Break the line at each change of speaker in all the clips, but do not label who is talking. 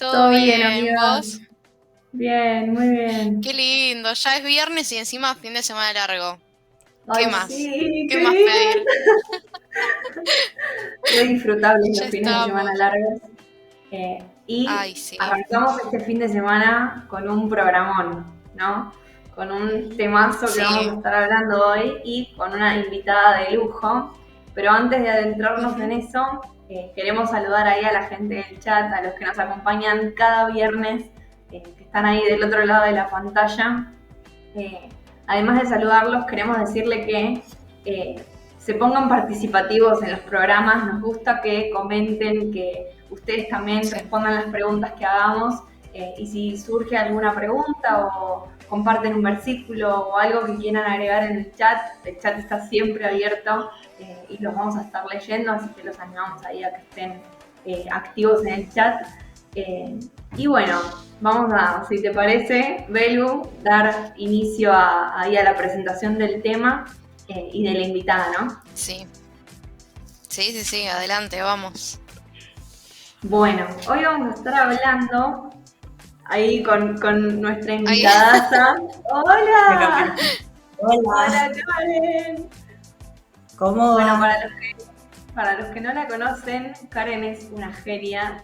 ¿Todo
Todo bien,
bien?
amiga.
¿Vos?
Bien, muy
Qué
bien.
lindo, ya es viernes y encima fin de semana largo. ¿Qué
Ay,
más?
sí,
¿Qué
qué
más
bien.
pedir?
Re disfrutables
Ya
los fines de semana
estamos.
largos. Y
Ay, sí.
arrancamos este fin de semana con un programón, ¿no? Con un temazo que vamos a
Sí.
estar hablando hoy y con una invitada de lujo. Pero antes de adentrarnos en
Ujú.
eso, queremos saludar ahí a la gente del chat, a los que nos acompañan cada viernes, que están ahí del otro lado de la pantalla. Eh, Además de saludarlos, queremos decirle que se pongan participativos en los programas. Nos gusta que comenten, que ustedes también
Sí.
respondan las preguntas que hagamos. Y si surge alguna pregunta o comparten un versículo o algo que quieran agregar en el chat está siempre abierto y los vamos a estar leyendo, así que los animamos ahí a que estén activos en el chat. Y bueno, vamos a, si te parece, Belu, dar inicio ahí a la presentación del tema y de la invitada, ¿no?
Sí. Sí, sí, sí, adelante, vamos.
Bueno, hoy vamos a estar hablando ahí con nuestra
Ahí.
invitada.
Pero
¡Hola!
hola,
¡Hola, Karen!
¿cómo
Bueno,
va?
para los que no la conocen, Karen es una genia.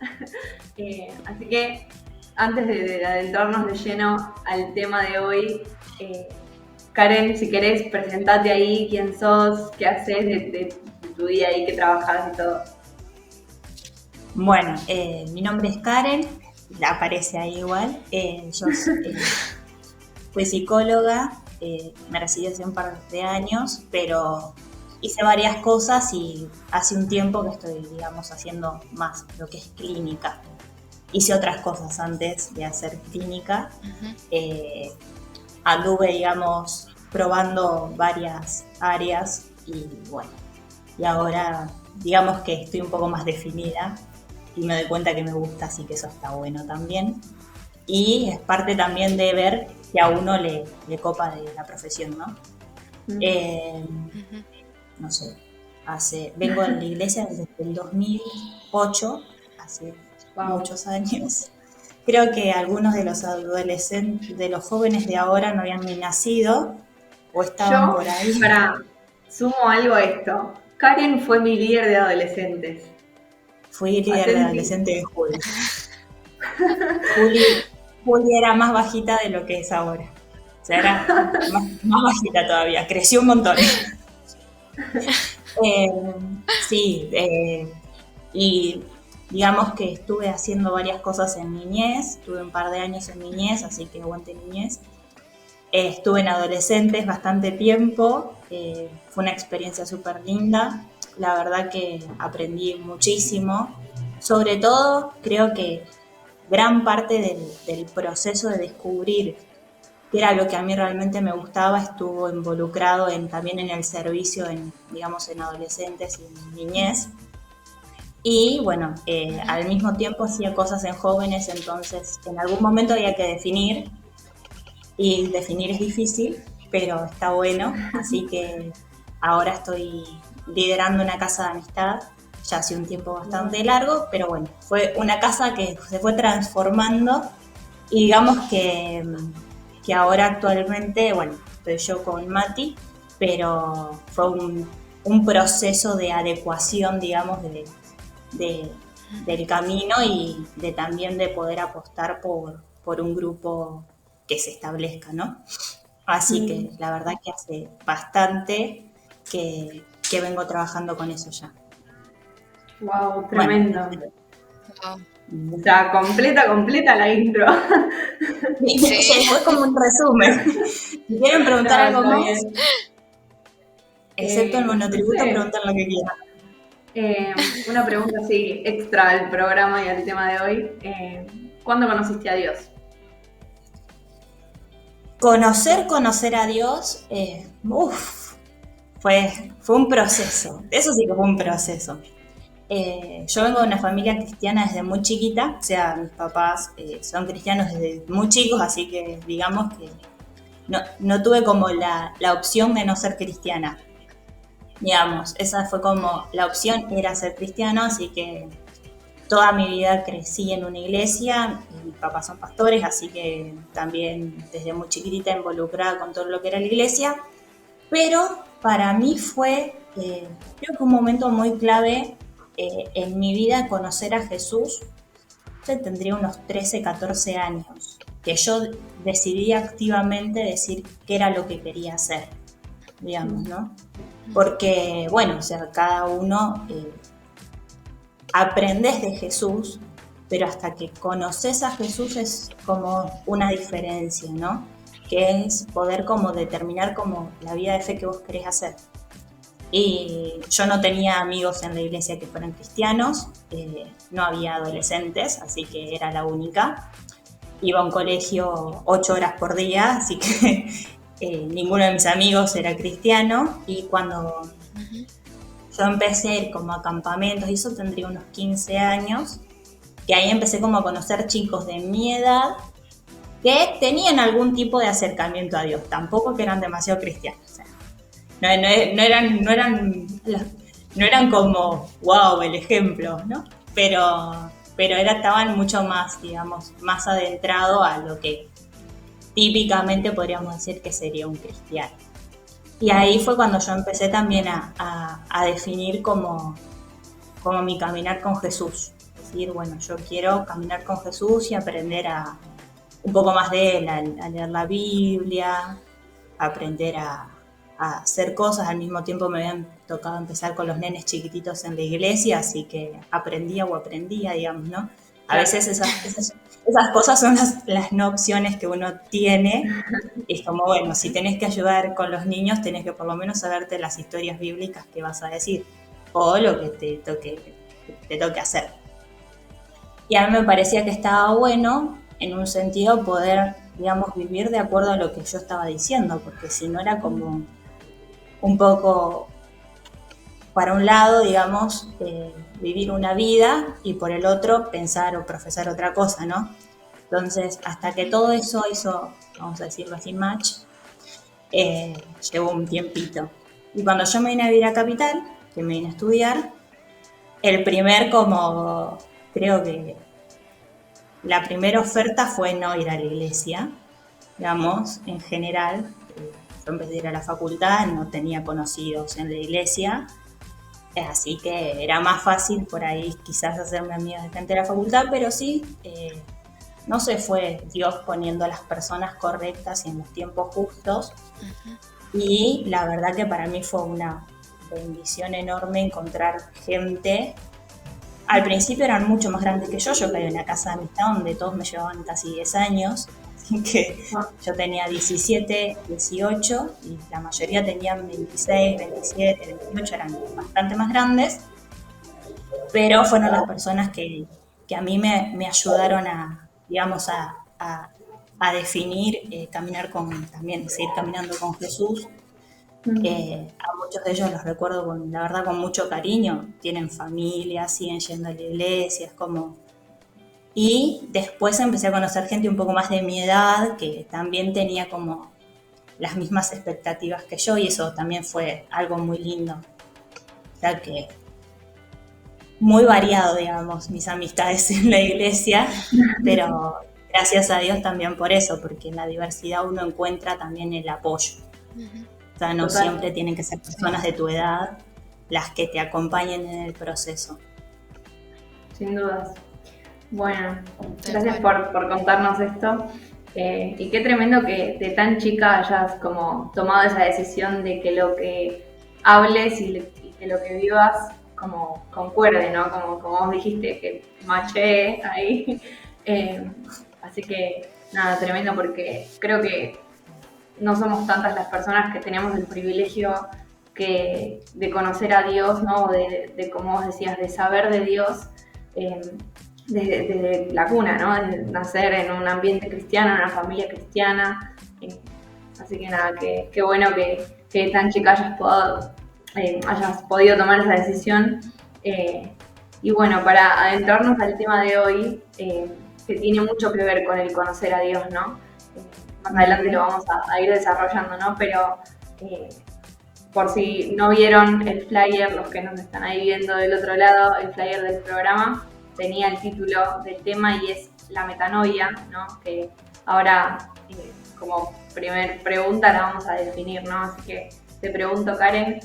Así que antes de adentrarnos de lleno al tema de hoy, eh, Karen, si querés, presentate ahí, quién sos, qué haces de tu día y qué trabajas y todo.
Bueno, mi nombre es Karen, aparece ahí igual. Yo fui psicóloga, me recibí hace un par de años, pero hice varias cosas y hace un tiempo que estoy, digamos, haciendo más lo que es clínica. Hice otras cosas antes de hacer clínica.
Ujú.
Anduve, digamos, probando varias áreas y bueno, y ahora digamos que estoy un poco más definida y me doy cuenta que me gusta, así que eso está bueno también. Y es parte también de ver que a uno le copa de la profesión, ¿no?
Mm.
Eh,
Ujú.
no sé, vengo de la iglesia desde el 2008, hace
Wow.
muchos años. Creo que algunos de los adolescentes, de los jóvenes de ahora no habían ni nacido o estaban
Yo,
por ahí.
sumo algo a esto. Karen fue mi líder de adolescentes.
Fui líder de
Atenti.
adolescente de Juli. Juli era más bajita de lo que es ahora. O sea, era más bajita todavía. Creció un montón. Eh, sí, y digamos que estuve haciendo varias cosas en niñez. Tuve un par de años en niñez, así que aguante niñez. Estuve en adolescentes bastante tiempo. Fue una experiencia súper linda. La verdad que aprendí muchísimo. Sobre todo, creo que gran parte del proceso de descubrir qué era lo que a mí realmente me gustaba estuvo involucrado también en el servicio, digamos, en adolescentes y en niñez. Y bueno,
Ujú.
al mismo tiempo hacía cosas en jóvenes, entonces en algún momento había que definir, y definir es difícil, pero está bueno, así que ahora estoy liderando una casa de amistad, ya hace un tiempo bastante largo, pero bueno, fue una casa que se fue transformando y digamos que ahora actualmente, bueno, estoy yo con Mati, pero fue un proceso de adecuación, digamos, de- del camino y de también de poder apostar por un grupo que se establezca, ¿no? Así que la verdad que hace bastante que vengo trabajando con eso ya.
Wow,
Bueno,
tremendo.
Wow.
O sea, completa la intro.
Sí.
se fue como un resumen. Si quieren preguntar
No,
algo
está
más,
bien.
excepto el
No
monotributo,
sé,
pregunten lo que quieran.
una pregunta así extra al programa y al tema de hoy. ¿Cuándo conociste a Dios?
Conocer a Dios, fue un proceso. Eso sí que fue un proceso. Yo vengo de una familia cristiana desde muy chiquita, o sea, mis papás son cristianos desde muy chicos, así que digamos que no tuve como la opción de no ser cristiana. Digamos, esa fue como la opción, era ser cristiano, así que toda mi vida crecí en una iglesia, y mis papás son pastores, así que también desde muy chiquitita involucrada con todo lo que era la iglesia, pero para mí fue, creo que un momento muy clave en mi vida conocer a Jesús. Yo tendría unos 13, 14 años, que yo decidí activamente decir qué era lo que quería hacer, digamos, ¿no? Porque, bueno, o sea, cada uno aprendes de Jesús, pero hasta que conoces a Jesús es como una diferencia, ¿no? Que es poder como determinar como la vida de fe que vos querés hacer. Y yo no tenía amigos en la iglesia que fueran cristianos, no había adolescentes, así que era la única. Iba a un colegio 8 horas por día, así que ninguno de mis amigos era cristiano. Y cuando yo empecé a ir como a campamentos, y eso tendría unos 15 años, que ahí empecé como a conocer chicos de mi edad que tenían algún tipo de acercamiento a Dios, tampoco que eran demasiado cristianos. O sea, no eran como, wow, el ejemplo, ¿no? Pero estaban mucho más, digamos, más adentrado a lo que típicamente podríamos decir que sería un cristiano. Y ahí fue cuando yo empecé también a definir como mi caminar con Jesús. Es decir, bueno, yo quiero caminar con Jesús y aprender un poco más de él, a leer la Biblia, aprender a hacer cosas. Al mismo tiempo me habían tocado empezar con los nenes chiquititos en la iglesia, así que aprendía, digamos, ¿no? A veces esas cosas son las no opciones que uno tiene. Es como, bueno, si tenés que ayudar con los niños, tenés que por lo menos saberte las historias bíblicas que vas a decir, o lo que te toque hacer. Y a mí me parecía que estaba bueno, en un sentido, poder, digamos, vivir de acuerdo a lo que yo estaba diciendo, porque si no era como un poco, para un lado, digamos, vivir una vida y por el otro pensar o profesar otra cosa, ¿no? Entonces, hasta que todo eso hizo, vamos a decirlo así, match, llevó un tiempito. Y cuando yo me vine a vivir a Capital, que me vine a estudiar, el primer como, creo que la primera oferta fue no ir a la iglesia, digamos, en general. Yo empecé a ir a la facultad, no tenía conocidos en la iglesia, así que era más fácil por ahí quizás hacerme amiga de gente de la facultad, pero sí, no sé, fue Dios poniendo a las personas correctas y en los tiempos justos. Y la verdad que para mí fue una bendición enorme encontrar gente. Al principio eran mucho más grandes que yo caí en una casa de amistad donde todos me llevaban casi 10 años, así que yo tenía 17, 18 y la mayoría tenían 26, 27, 28, eran bastante más grandes, pero fueron las personas que a mí me ayudaron digamos, a definir, caminar también seguir caminando con Jesús. A muchos de ellos los recuerdo la verdad con mucho cariño, tienen familia, siguen yendo a la iglesia, es como... Y después empecé a conocer gente un poco más de mi edad que también tenía como las mismas expectativas que yo, y eso también fue algo muy lindo. O sea que muy variado, digamos, mis amistades en la iglesia, pero gracias a Dios también por eso, porque en la diversidad uno encuentra también el apoyo. O sea, no siempre tienen que ser personas de tu edad las que te acompañen en el proceso.
Sin dudas. Bueno, gracias por contarnos esto. Y qué tremendo que de tan chica hayas como tomado esa decisión de que lo que hables y que lo que vivas como concuerde, ¿no? Como vos dijiste, que maché ahí. Así que nada, tremendo, porque creo que no somos tantas las personas que tenemos el privilegio de conocer a Dios, ¿no? De como vos decías, de saber de Dios desde la cuna, ¿no? De nacer en un ambiente cristiano, en una familia cristiana. Así que nada, qué bueno que tan chica hayas podido tomar esa decisión. Y bueno, para adentrarnos al tema de hoy, que tiene mucho que ver con el conocer a Dios, ¿no? Más adelante lo vamos a ir desarrollando, ¿no? Pero por si no vieron el flyer, los que nos están ahí viendo del otro lado, el flyer del programa, tenía el título del tema y es la metanoia, ¿no? Que ahora, como primer pregunta, la vamos a definir, ¿no? Así que te pregunto, Karen,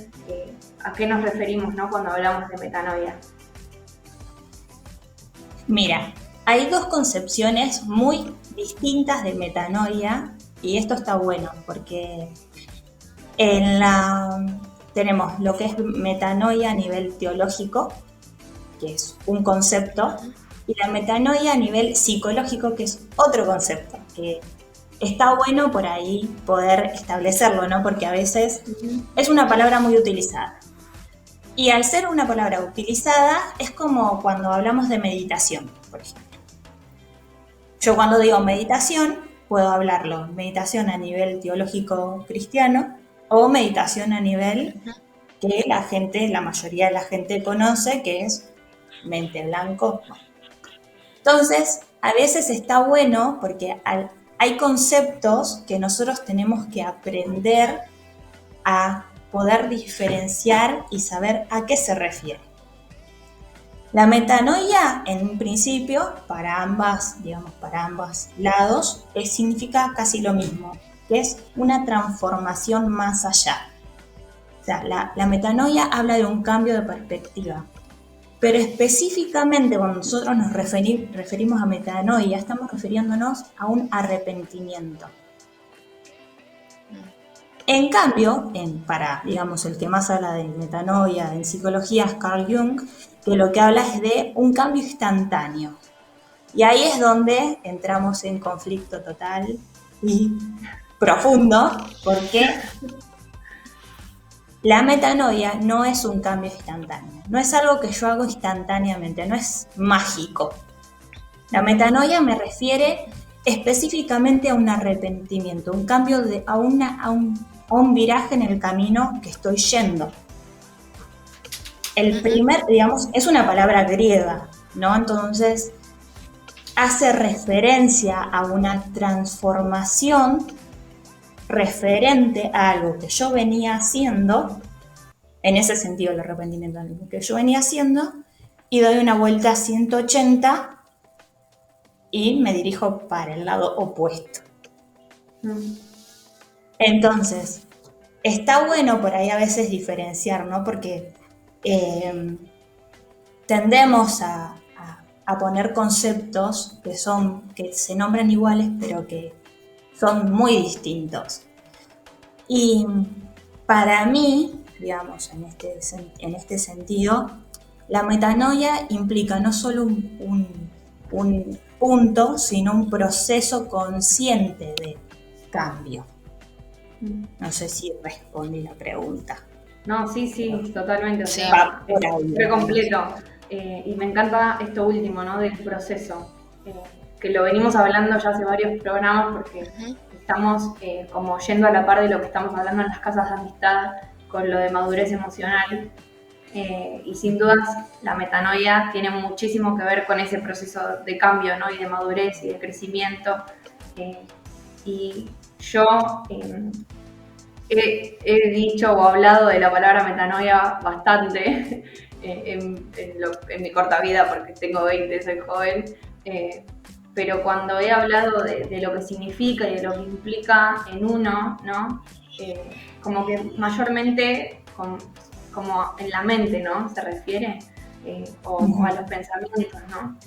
¿a qué nos referimos, ¿no? Cuando hablamos de metanoia?
Mira, hay dos concepciones muy distintas de metanoia y esto está bueno porque tenemos lo que es metanoia a nivel teológico, que es un concepto, y la metanoia a nivel psicológico, que es otro concepto, que está bueno por ahí poder establecerlo, ¿no? Porque a veces es una palabra muy utilizada. Y al ser una palabra utilizada, es como cuando hablamos de meditación, por ejemplo. Yo cuando digo meditación, puedo hablarlo meditación a nivel teológico cristiano o meditación a nivel que la mayoría de la gente conoce, que es mente blanco. Entonces, a veces está bueno porque hay conceptos que nosotros tenemos que aprender a poder diferenciar y saber a qué se refiere. La metanoia, en un principio, para ambos lados, significa casi lo mismo, que es una transformación más allá. O sea, la metanoia habla de un cambio de perspectiva. Pero específicamente cuando nosotros nos referimos a metanoia, estamos refiriéndonos a un arrepentimiento. En cambio, el que más habla de metanoia en psicología es Carl Jung, que lo que habla es de un cambio instantáneo. Y ahí es donde entramos en conflicto total y profundo, porque la metanoia no es un cambio instantáneo, no es algo que yo hago instantáneamente, no es mágico. La metanoia me refiere específicamente a un arrepentimiento, un cambio a un viraje en el camino que estoy yendo. El primer, es una palabra griega, ¿no? Entonces, hace referencia a una transformación referente a algo que yo venía haciendo, en ese sentido el arrepentimiento, algo que yo venía haciendo, y doy una vuelta a 180 y me dirijo para el lado opuesto. Entonces, está bueno por ahí a veces diferenciar, ¿no? Porque tendemos a poner conceptos que se nombran iguales, pero que son muy distintos. Y para mí, en este sentido, la metanoia implica no solo un punto, sino un proceso consciente de cambio. No sé si respondí la pregunta.
No, sí, totalmente. O
Sí.
sea, fue completo. Y me encanta esto último, ¿no? Del proceso. Que lo venimos hablando ya hace varios programas porque estamos como yendo a la par de lo que estamos hablando en las casas de amistad con lo de madurez emocional. Y sin dudas la metanoia tiene muchísimo que ver con ese proceso de cambio, ¿no? Y de madurez y de crecimiento. Y yo he dicho o hablado de la palabra metanoia bastante en mi corta vida porque tengo 20, soy joven, pero cuando he hablado de lo que significa y de lo que implica en uno, ¿no? Como que mayormente como en la mente, ¿no? Se refiere, o a los pensamientos, ¿no?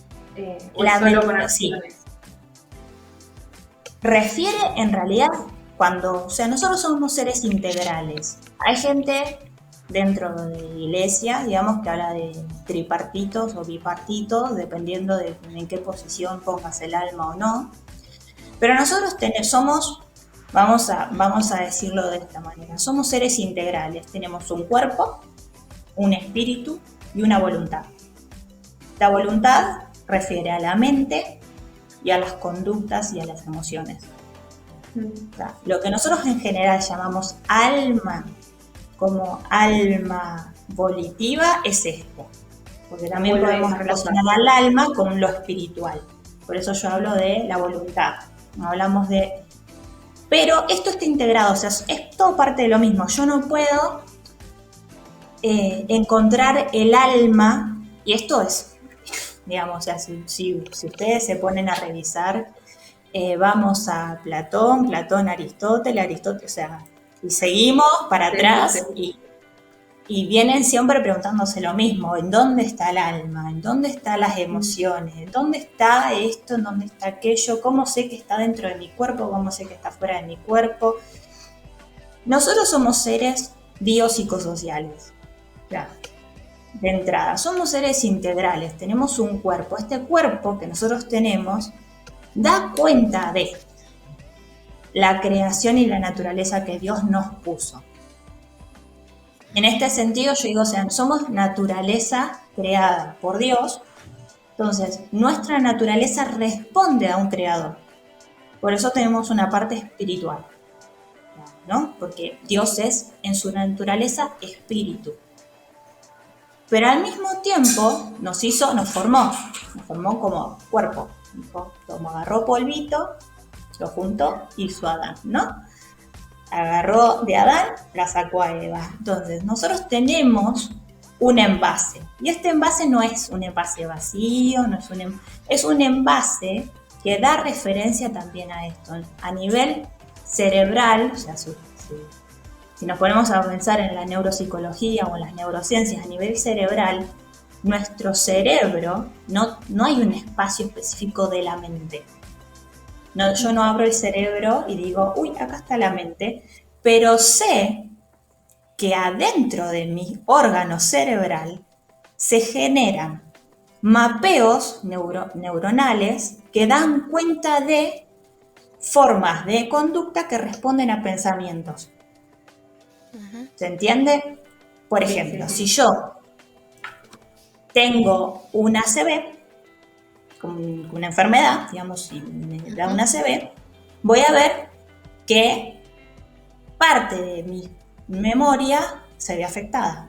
O solo con acciones.
Refiere en realidad nosotros somos seres integrales. Hay gente dentro de la iglesia, digamos, que habla de tripartitos o bipartitos, dependiendo de en qué posición pongas el alma o no. Pero nosotros somos, vamos a decirlo de esta manera, somos seres integrales. Tenemos un cuerpo, un espíritu y una voluntad. La voluntad refiere a la mente y a las conductas y a las emociones. O sea, lo que nosotros en general llamamos alma, como alma volitiva, es esto. Porque también podemos relacionar al alma con lo espiritual. Por eso yo hablo de la voluntad. No hablamos de... Pero esto está integrado, o sea, es todo parte de lo mismo. Yo no puedo encontrar el alma, y esto es digamos, o sea, si ustedes se ponen a revisar, vamos a Platón, Aristóteles, o sea, y seguimos para atrás y vienen siempre preguntándose lo mismo, ¿en dónde está el alma? ¿En dónde están las emociones? ¿En dónde está esto? ¿En dónde está aquello? ¿Cómo sé que está dentro de mi cuerpo? ¿Cómo sé que está fuera de mi cuerpo? Nosotros somos seres biopsicosociales, ya, de entrada. Somos seres integrales, tenemos un cuerpo. Este cuerpo que nosotros tenemos da cuenta de la creación y la naturaleza que Dios nos puso. En este sentido, yo digo, o sea, somos naturaleza creada por Dios, entonces nuestra naturaleza responde a un creador. Por eso tenemos una parte espiritual, ¿no? Porque Dios es en su naturaleza espíritu. Pero al mismo tiempo nos formó como cuerpo. Como agarró polvito, lo juntó y hizo Adán, ¿no? Agarró de Adán, la sacó a Eva. Entonces, nosotros tenemos un envase. Y este envase no es un envase vacío, es un envase que da referencia también a esto. A nivel cerebral, o sea, si nos ponemos a pensar en la neuropsicología o en las neurociencias, a nivel cerebral, nuestro cerebro, no hay un espacio específico de la mente. No, yo no abro el cerebro y digo, uy, acá está la mente, pero sé que adentro de mi órgano cerebral se generan mapeos neuronales que dan cuenta de formas de conducta que responden a pensamientos. ¿Se entiende? Por ejemplo, si yo tengo una ACV, una enfermedad, digamos, si me da una ACV, voy a ver que parte de mi memoria se ve afectada.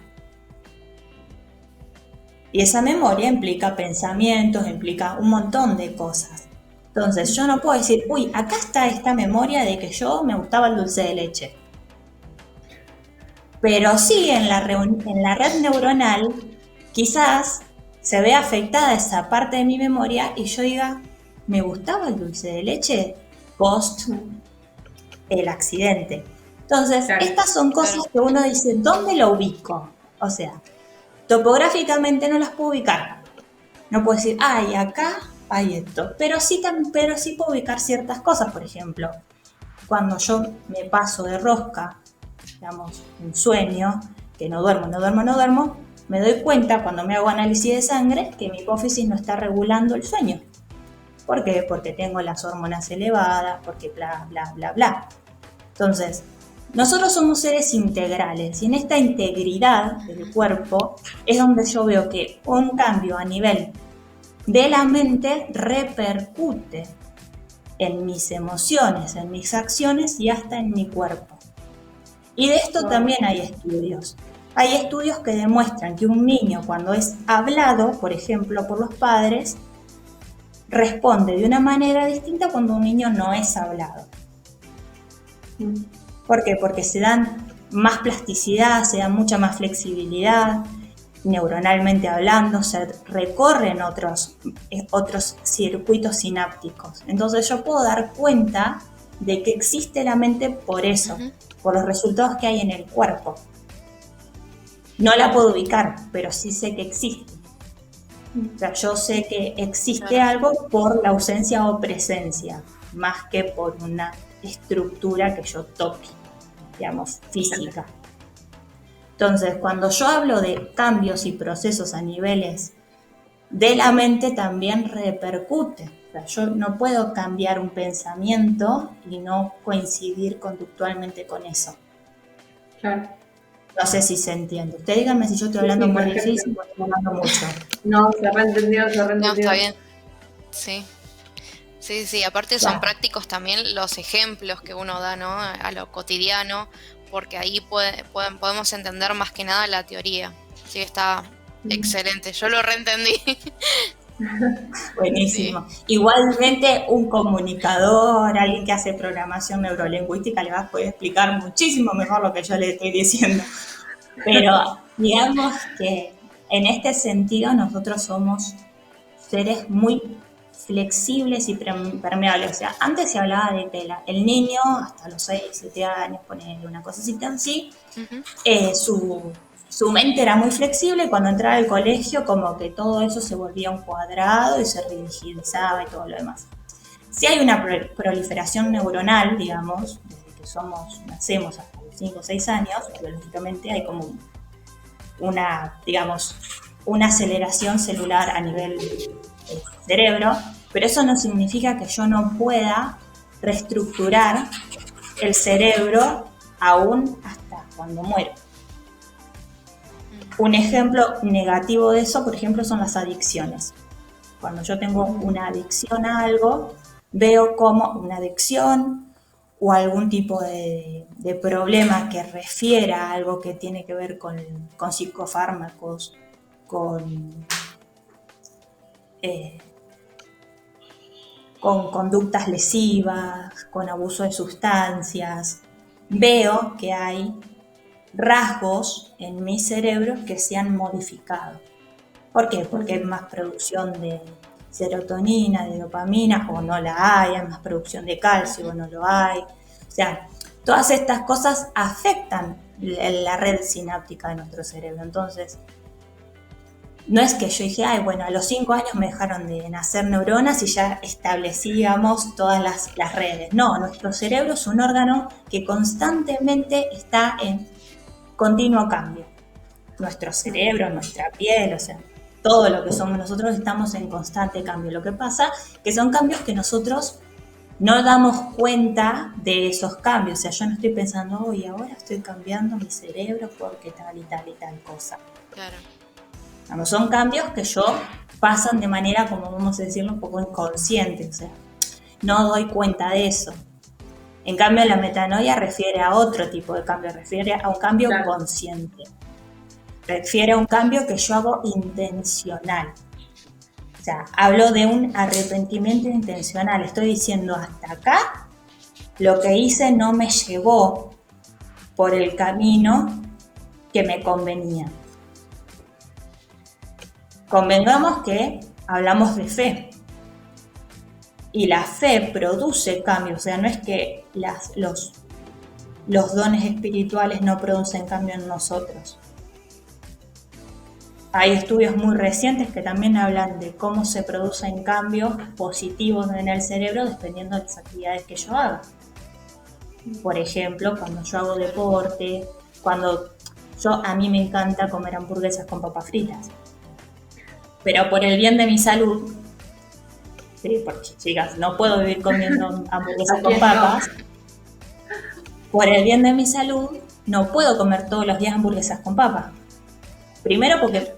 Y esa memoria implica pensamientos, implica un montón de cosas. Entonces, yo no puedo decir, uy, acá está esta memoria de que yo me gustaba el dulce de leche. Pero sí, en la red neuronal, quizás se ve afectada esa parte de mi memoria y yo diga, me gustaba el dulce de leche post el accidente. Entonces, estas son cosas que uno dice, ¿dónde lo ubico? O sea, topográficamente no las puedo ubicar. No puedo decir, ay, acá hay esto. Pero sí puedo ubicar ciertas cosas, por ejemplo, cuando yo me paso de rosca, digamos, un sueño, que no duermo, me doy cuenta cuando me hago análisis de sangre que mi hipófisis no está regulando el sueño. ¿Por qué? Porque tengo las hormonas elevadas, porque bla, bla, bla, bla. Entonces, nosotros somos seres integrales y en esta integridad del cuerpo es donde yo veo que un cambio a nivel de la mente repercute en mis emociones, en mis acciones y hasta en mi cuerpo. Y de esto también hay estudios. Hay estudios que demuestran que un niño cuando es hablado, por ejemplo, por los padres, responde de una manera distinta cuando un niño no es hablado. ¿Por qué? Porque se dan más plasticidad, se da mucha más flexibilidad, neuronalmente hablando, se recorren otros circuitos sinápticos. Entonces yo puedo dar cuenta de que existe la mente por eso, por los resultados que hay en el cuerpo. No la puedo ubicar, pero sí sé que existe. O sea, yo sé que existe algo por la ausencia o presencia, más que por una estructura que yo toque, digamos, física. Entonces, cuando yo hablo de cambios y procesos a niveles de la mente, también repercute. O sea, yo no puedo cambiar un pensamiento y no coincidir conductualmente con eso.
Claro.
No sé si se entiende. Usted dígame si yo estoy hablando muy difícil o estoy hablando mucho.
No, se reentendió.
No, está bien. Sí. Sí, aparte son prácticos también los ejemplos que uno da, ¿no? A lo cotidiano, porque ahí podemos entender más que nada la teoría. Sí, está excelente, yo lo reentendí.
Buenísimo. Sí. Igualmente un comunicador, alguien que hace programación neurolingüística le va a poder explicar muchísimo mejor lo que yo le estoy diciendo. Pero digamos que en este sentido nosotros somos seres muy flexibles y permeables. O sea, antes se hablaba de tela. El niño, hasta los 6, 7 años, ponerle una cosita así, su mente era muy flexible y cuando entraba al colegio como que todo eso se volvía un cuadrado y se rigidizaba y todo lo demás. Si hay una proliferación neuronal, digamos, desde que nacemos hasta los 5 o 6 años, biológicamente hay como una, digamos, una aceleración celular a nivel cerebro, pero eso no significa que yo no pueda reestructurar el cerebro aún hasta cuando muero. Un ejemplo negativo de eso, por ejemplo, son las adicciones. Cuando yo tengo una adicción a algo, veo como una adicción o algún tipo de problema que refiera a algo que tiene que ver con psicofármacos, con conductas lesivas, con abuso de sustancias. Veo que hay rasgos en mi cerebro que se han modificado. ¿Por qué? Porque hay más producción de serotonina, de dopamina, o no la hay más producción de calcio, o no lo hay. O sea, todas estas cosas afectan la red sináptica de nuestro cerebro. Entonces, no es que yo dije, a los 5 años me dejaron de nacer neuronas y ya establecíamos todas las redes. No, nuestro cerebro es un órgano que constantemente está en continuo cambio. Nuestro cerebro, nuestra piel, o sea, todo lo que somos nosotros estamos en constante cambio. Lo que pasa que son cambios que nosotros no damos cuenta de esos cambios. O sea, yo no estoy pensando, ahora estoy cambiando mi cerebro porque tal y tal y tal cosa.
Claro.
Vamos, son cambios que pasan de manera, como vamos a decirlo, un poco inconsciente. O sea, no doy cuenta de eso. En cambio, la metanoia refiere a otro tipo de cambio, refiere a un cambio consciente. Refiere a un cambio que yo hago intencional. O sea, hablo de un arrepentimiento intencional. Estoy diciendo, hasta acá, lo que hice no me llevó por el camino que me convenía. Convengamos que hablamos de fe. Y la fe produce cambios. O sea, no es que los dones espirituales no producen cambio en nosotros. Hay estudios muy recientes que también hablan de cómo se producen cambios positivos en el cerebro dependiendo de las actividades que yo haga. Por ejemplo, cuando yo hago deporte, a mí me encanta comer hamburguesas con papas fritas. Pero por el bien de mi salud, sí, porque chicas, no puedo vivir comiendo hamburguesas con papas. Por el bien de mi salud, no puedo comer todos los días hamburguesas con papas. Primero porque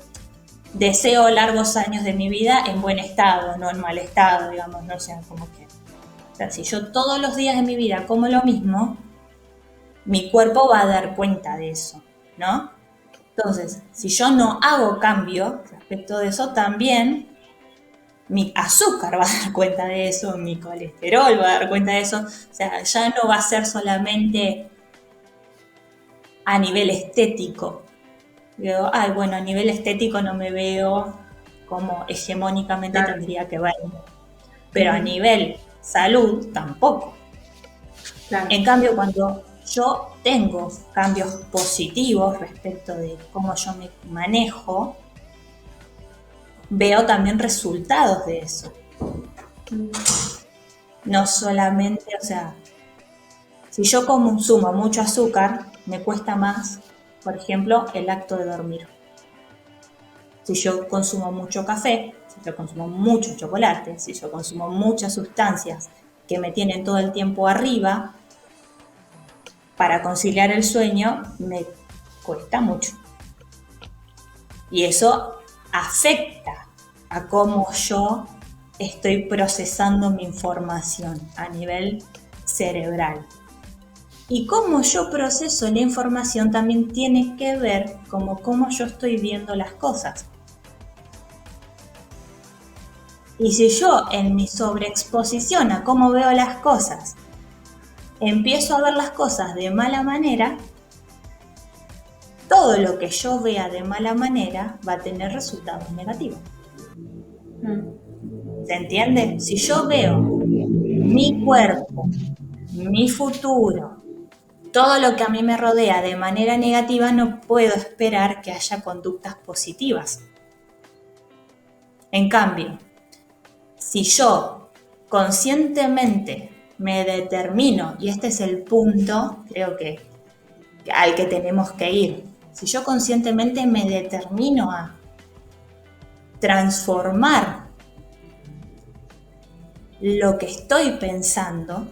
deseo largos años de mi vida en buen estado, no en mal estado, digamos, no sé, como que. O sea, si yo todos los días de mi vida como lo mismo, mi cuerpo va a dar cuenta de eso, ¿no? Entonces, si yo no hago cambio respecto de eso, también mi azúcar va a dar cuenta de eso, mi colesterol va a dar cuenta de eso. O sea, ya no va a ser solamente a nivel estético. Digo, a nivel estético no me veo como hegemónicamente tendría que verme. Pero a nivel salud, tampoco. Claro. En cambio, cuando yo tengo cambios positivos respecto de cómo yo me manejo, veo también resultados de eso. No solamente, o sea, si yo consumo mucho azúcar, me cuesta más, por ejemplo, el acto de dormir. Si yo consumo mucho café, si yo consumo mucho chocolate, si yo consumo muchas sustancias que me tienen todo el tiempo arriba, para conciliar el sueño me cuesta mucho. Y eso afecta a cómo yo estoy procesando mi información a nivel cerebral. Y cómo yo proceso la información también tiene que ver con cómo yo estoy viendo las cosas. Y si yo en mi sobreexposición a cómo veo las cosas empiezo a ver las cosas de mala manera, todo lo que yo vea de mala manera va a tener resultados negativos. ¿Se entiende? Si yo veo mi cuerpo, mi futuro, todo lo que a mí me rodea de manera negativa, no puedo esperar que haya conductas positivas. En cambio, si yo conscientemente me determino, y este es el punto, creo que al que tenemos que ir, si yo conscientemente me determino a transformar lo que estoy pensando,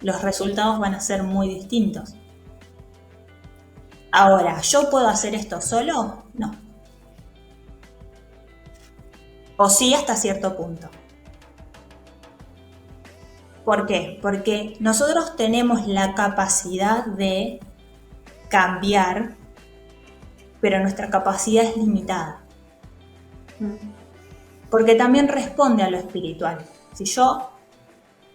los resultados van a ser muy distintos. Ahora, ¿yo puedo hacer esto solo? No. O sí hasta cierto punto. ¿Por qué? Porque nosotros tenemos la capacidad de cambiar, pero nuestra capacidad es limitada. Porque también responde a lo espiritual. Si yo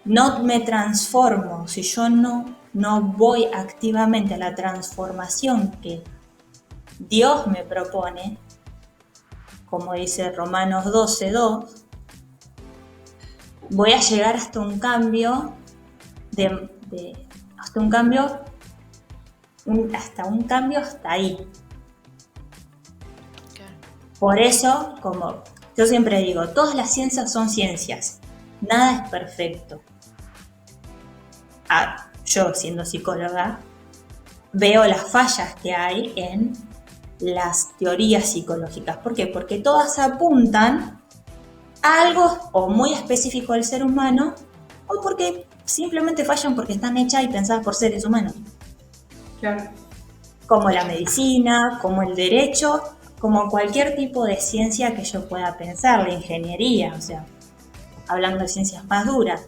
no me transformo, si yo no voy activamente a la transformación que Dios me propone, como dice Romanos 12:2, voy a llegar hasta un cambio hasta ahí. Por eso, como yo siempre digo, todas las ciencias son ciencias, nada es perfecto. Yo, siendo psicóloga, veo las fallas que hay en las teorías psicológicas. ¿Por qué? Porque todas apuntan a algo o muy específico del ser humano, o porque simplemente fallan porque están hechas y pensadas por seres humanos.
Claro.
Como la medicina, como el derecho, como cualquier tipo de ciencia que yo pueda pensar, la ingeniería, o sea, hablando de ciencias más duras.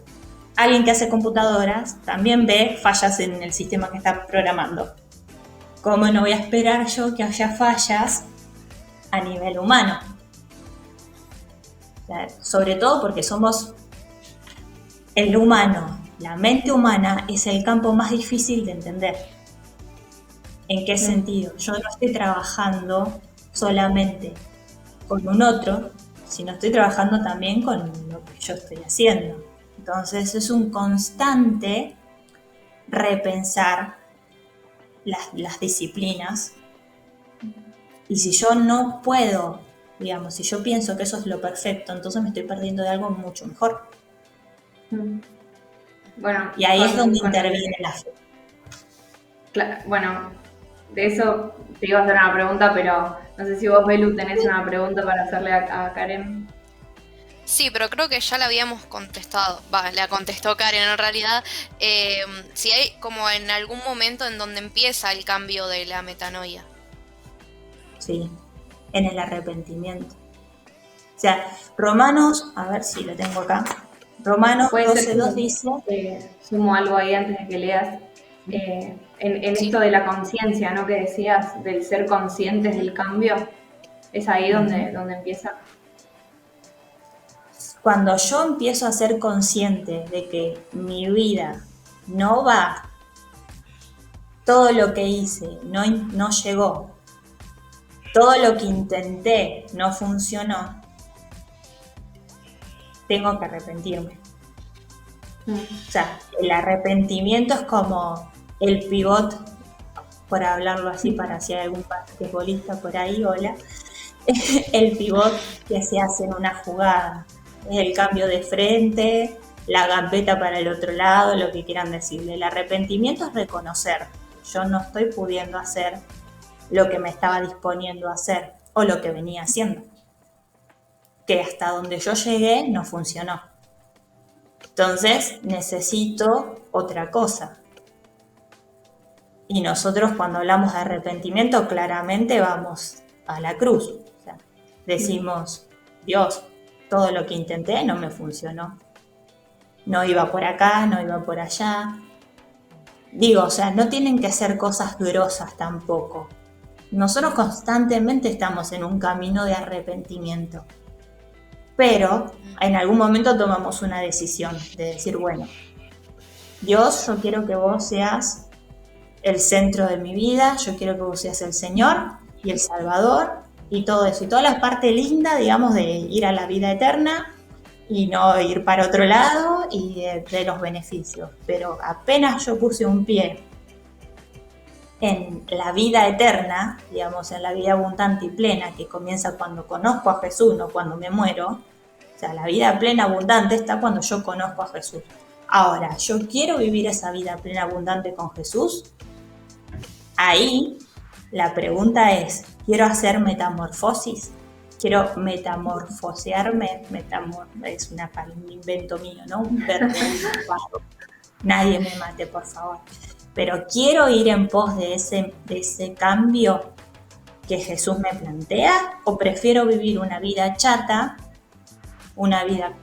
Alguien que hace computadoras también ve fallas en el sistema que está programando. ¿Cómo no voy a esperar yo que haya fallas a nivel humano? O sea, sobre todo porque somos el humano, la mente humana es el campo más difícil de entender. ¿En qué sentido? Yo no estoy trabajando solamente con un otro, sino estoy trabajando también con lo que yo estoy haciendo. Entonces es un constante repensar las disciplinas, y si yo no puedo, digamos, si yo pienso que eso es lo perfecto, entonces me estoy perdiendo de algo mucho mejor.
Bueno,
y ahí es donde interviene la fe.
Claro, bueno, de eso te iba a hacer una pregunta, pero no sé si vos, Belu, tenés una pregunta para hacerle a Karen.
Sí, pero creo que ya la habíamos contestado. La contestó Karen en realidad. Si hay como en algún momento en donde empieza el cambio de la metanoia.
Sí, en el arrepentimiento. O sea, Romanos, a ver si lo tengo acá. Romanos 12:2 dice...
sumo algo ahí antes de que leas. En sí. Esto de la conciencia, ¿no? Que decías, del ser conscientes del cambio. Es ahí donde empieza.
Cuando yo empiezo a ser consciente de que mi vida no va, todo lo que hice no llegó, todo lo que intenté no funcionó, tengo que arrepentirme. O sea, el arrepentimiento es como el pivot, por hablarlo así, para si hay algún basquetbolista por ahí, hola, el pivot que se hace en una jugada. Es el cambio de frente, la gambeta para el otro lado, lo que quieran decirle. El arrepentimiento es reconocer, yo no estoy pudiendo hacer lo que me estaba disponiendo a hacer o lo que venía haciendo. Que hasta donde yo llegué no funcionó. Entonces necesito otra cosa. Y nosotros cuando hablamos de arrepentimiento claramente vamos a la cruz. O sea, decimos, Dios, todo lo que intenté no me funcionó. No iba por acá, no iba por allá. Digo, o sea, no tienen que ser cosas grosas tampoco. Nosotros constantemente estamos en un camino de arrepentimiento. Pero en algún momento tomamos una decisión de decir, bueno, Dios, yo quiero que vos seas el centro de mi vida, yo quiero que vos seas el Señor y el Salvador, y todo eso, y toda la parte linda, digamos, de ir a la vida eterna y no ir para otro lado y de los beneficios. Pero apenas yo puse un pie en la vida eterna, digamos, en la vida abundante y plena, que comienza cuando conozco a Jesús, no cuando me muero. O sea, la vida plena abundante está cuando yo conozco a Jesús. Ahora, yo quiero vivir esa vida plena abundante con Jesús. Ahí la pregunta es, ¿quiero hacer metamorfosis? ¿Quiero metamorfosearme? Es un invento mío, ¿no? Un verbo. Nadie me mate, por favor. Pero quiero ir en pos de ese cambio que Jesús me plantea, o prefiero vivir una vida chata, una vida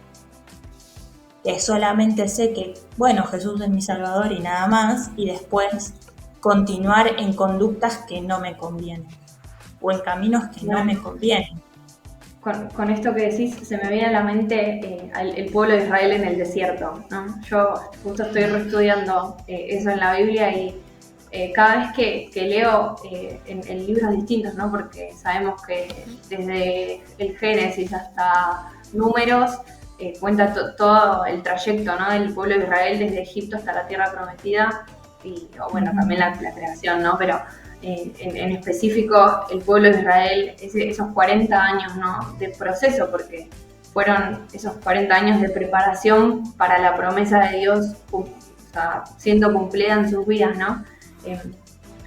que solamente sé que, bueno, Jesús es mi Salvador y nada más, y después continuar en conductas que no me convienen, o en caminos que no me convienen.
Con esto que decís, se me viene a la mente el pueblo de Israel en el desierto, ¿no? Yo justo estoy reestudiando eso en la Biblia y cada vez que leo en libros distintos, ¿no? Porque sabemos que desde el Génesis hasta Números cuenta todo el trayecto, ¿no? Del pueblo de Israel desde Egipto hasta la Tierra Prometida y, bueno, también la creación, ¿no? Pero en específico el pueblo de Israel, esos 40 años, ¿no? De proceso, porque fueron esos 40 años de preparación para la promesa de Dios, o sea, siendo cumplida en sus vidas, ¿no?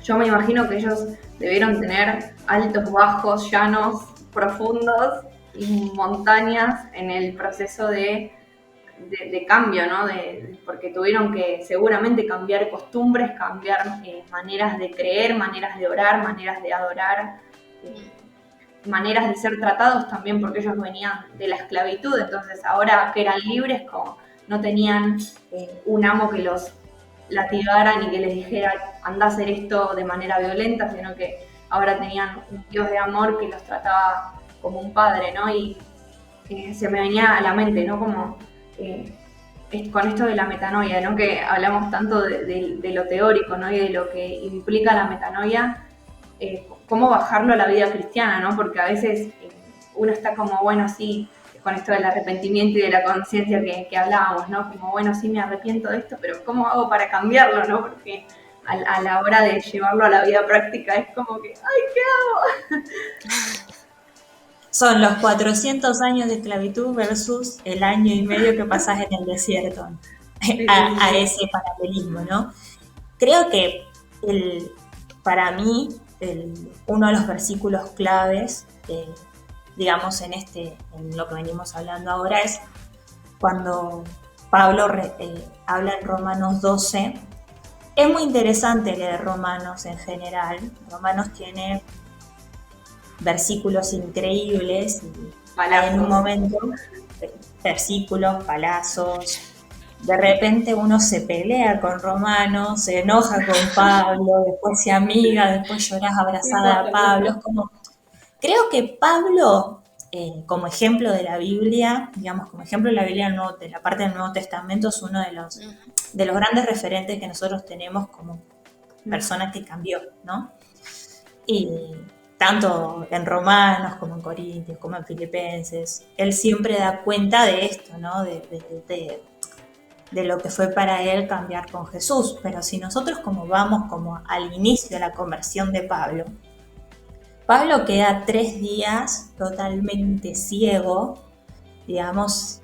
Yo me imagino que ellos debieron tener altos, bajos, llanos, profundos y montañas en el proceso de cambio, ¿no? Porque tuvieron que seguramente cambiar costumbres, cambiar maneras de creer, maneras de orar, maneras de adorar, maneras de ser tratados también, porque ellos venían de la esclavitud, entonces ahora que eran libres, como no tenían un amo que los latigaran y que les dijera anda a hacer esto de manera violenta, sino que ahora tenían un Dios de amor que los trataba como un padre, ¿no? Y se me venía a la mente, ¿no? Como con esto de la metanoia, ¿no? Que hablamos tanto de lo teórico, ¿no? Y de lo que implica la metanoia, cómo bajarlo a la vida cristiana, ¿no? Porque a veces uno está como, bueno, sí, con esto del arrepentimiento y de la conciencia que hablábamos, ¿no? Como, bueno, sí me arrepiento de esto, pero ¿cómo hago para cambiarlo, no? Porque a la hora de llevarlo a la vida práctica es como que, ¡ay, qué hago!
Son los 400 años de esclavitud versus el año y medio que pasás en el desierto, a ese paralelismo, ¿no? Creo que para mí uno de los versículos claves, digamos, en lo que venimos hablando ahora, es cuando Pablo habla en Romanos 12. Es muy interesante leer Romanos en general. Romanos tiene versículos increíbles y en un momento versículos, palazos, de repente uno se pelea con Romanos, se enoja con Pablo, después se amiga, después lloras abrazada a Pablo. Es como, creo que Pablo, como ejemplo de la Biblia, digamos, como ejemplo de la Biblia de la parte del Nuevo Testamento, es uno de los grandes referentes que nosotros tenemos como persona que cambió, ¿no? Y tanto en Romanos como en Corintios, como en Filipenses, él siempre da cuenta de esto, ¿no? De lo que fue para él cambiar con Jesús. Pero si nosotros vamos al inicio de la conversión de Pablo queda 3 días totalmente ciego, digamos,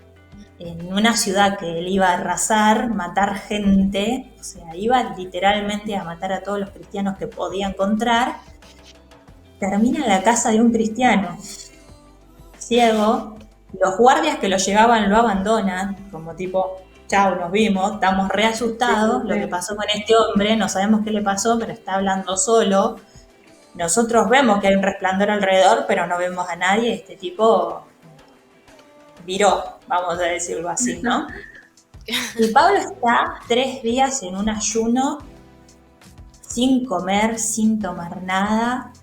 en una ciudad que él iba a arrasar, matar gente, o sea, iba literalmente a matar a todos los cristianos que podía encontrar. Termina en la casa de un cristiano ciego, los guardias que lo llevaban lo abandonan, como tipo, chau, nos vimos, estamos re asustados, lo que pasó con este hombre, no sabemos qué le pasó, pero está hablando solo. Nosotros vemos que hay un resplandor alrededor, pero no vemos a nadie. Este tipo viró, vamos a decirlo así, ¿no? Y Pablo está 3 días en un ayuno, sin comer, sin tomar nada.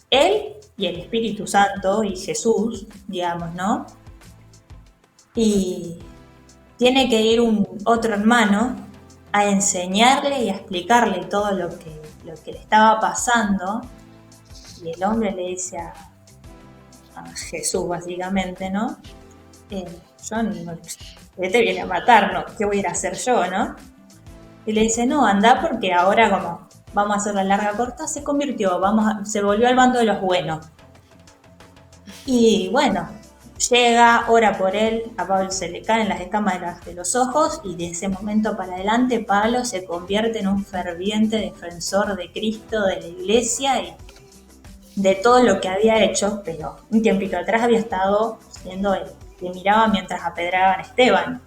Él y el Espíritu Santo y Jesús, digamos, ¿no? Y tiene que ir otro hermano a enseñarle y a explicarle todo lo que le estaba pasando. Y el hombre le dice a Jesús, básicamente, ¿no? Yo no, él te viene a matar, ¿no? ¿Qué voy a ir a hacer yo, no? Y le dice, no, anda porque ahora como vamos a hacer la larga corta, se convirtió, se volvió al bando de los buenos. Y bueno, llega, ora por él, a Pablo se le caen las escamas de los ojos y de ese momento para adelante Pablo se convierte en un ferviente defensor de Cristo, de la iglesia y de todo lo que había hecho, pero un tiempito atrás había estado siendo el que miraba mientras apedreaban a Esteban.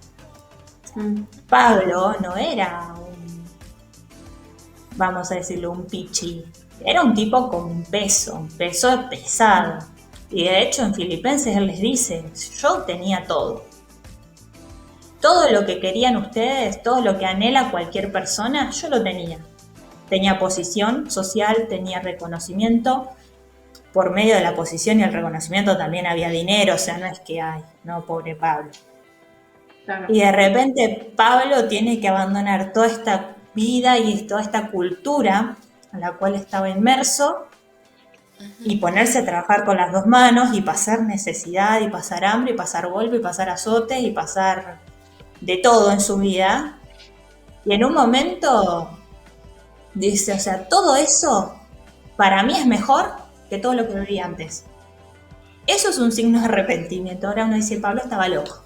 Pablo no era vamos a decirlo, un pichi, era un tipo con un peso pesado. Y de hecho en Filipenses él les dice, yo tenía todo. Todo lo que querían ustedes, todo lo que anhela cualquier persona, yo lo tenía. Tenía posición social, tenía reconocimiento. Por medio de la posición y el reconocimiento también había dinero, o sea, no es que hay, no, pobre Pablo. Claro. Y de repente Pablo tiene que abandonar toda esta vida y toda esta cultura en la cual estaba inmerso y ponerse a trabajar con las dos manos y pasar necesidad y pasar hambre y pasar golpe y pasar azotes y pasar de todo en su vida. Y en un momento dice, o sea, todo eso para mí es mejor que todo lo que viví antes. Eso es un signo de arrepentimiento. Ahora uno dice, Pablo estaba loco.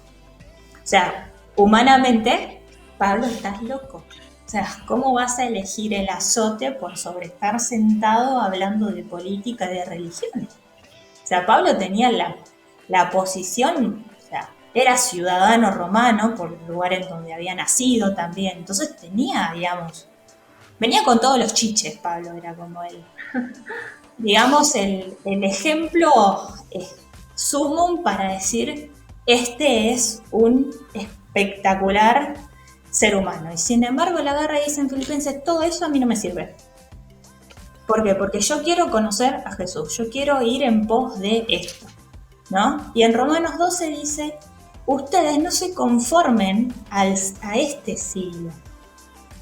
O sea, humanamente, Pablo, estás loco. O sea, ¿cómo vas a elegir el azote por sobre estar sentado hablando de política y de religiones? O sea, Pablo tenía la posición, o sea, era ciudadano romano por el lugar en donde había nacido también. Entonces tenía, digamos, venía con todos los chiches, Pablo, era como él. Digamos, el ejemplo sumum para decir, este es un espectacular ser humano. Y sin embargo, la agarra y dice en Filipenses, todo eso a mí no me sirve. ¿Por qué? Porque yo quiero conocer a Jesús, yo quiero ir en pos de esto, ¿no? Y en Romanos 12 dice, ustedes no se conformen a este siglo,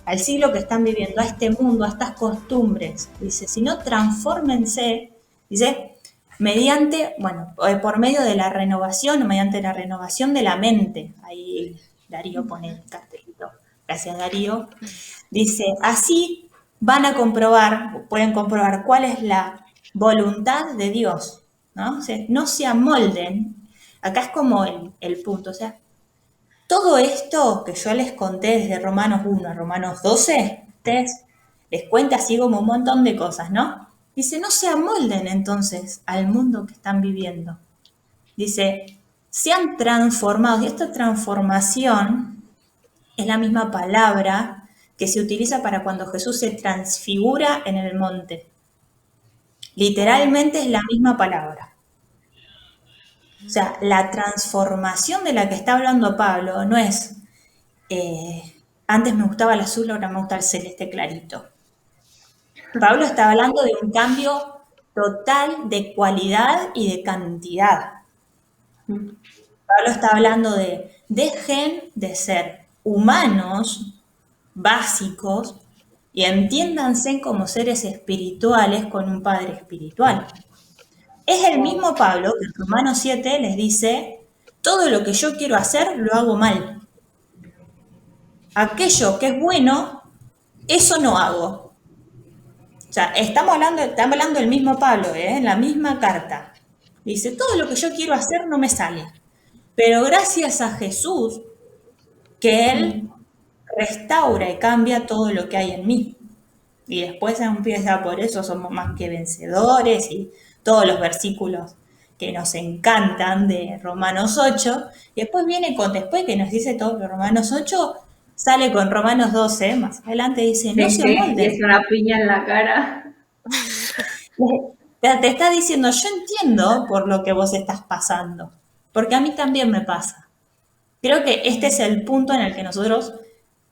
al siglo que están viviendo, a este mundo, a estas costumbres, dice, sino transfórmense, dice, mediante, bueno, por medio de la renovación, mediante la renovación de la mente. Ahí Darío pone el cartelito, gracias Darío, dice, así van a comprobar, pueden comprobar cuál es la voluntad de Dios, ¿no? O sea, no se amolden, acá es como el punto, o sea, todo esto que yo les conté desde Romanos 1 a Romanos 12, les cuenta así como un montón de cosas, ¿no? Dice, no se amolden entonces al mundo que están viviendo. Dice, sean transformados. Y esta transformación es la misma palabra que se utiliza para cuando Jesús se transfigura en el monte. Literalmente es la misma palabra. O sea, la transformación de la que está hablando Pablo no es, antes me gustaba el azul, ahora me gusta el celeste clarito. Pablo está hablando de un cambio total de cualidad y de cantidad. Pablo está hablando de, dejen de ser humanos básicos y entiéndanse como seres espirituales con un Padre espiritual. Es el mismo Pablo que en Romanos 7 les dice, todo lo que yo quiero hacer lo hago mal. Aquello que es bueno, eso no hago. O sea, estamos hablando del mismo Pablo, en la misma carta. Dice, todo lo que yo quiero hacer no me sale. Pero gracias a Jesús, que Él restaura y cambia todo lo que hay en mí. Y después empieza, por eso somos más que vencedores y todos los versículos que nos encantan de Romanos 8. Y después viene después que nos dice todo de Romanos 8, sale con Romanos 12, más adelante dice, no se amolden.
Es una piña en la cara.
Te está diciendo, yo entiendo por lo que vos estás pasando, porque a mí también me pasa. Creo que este es el punto en el que nosotros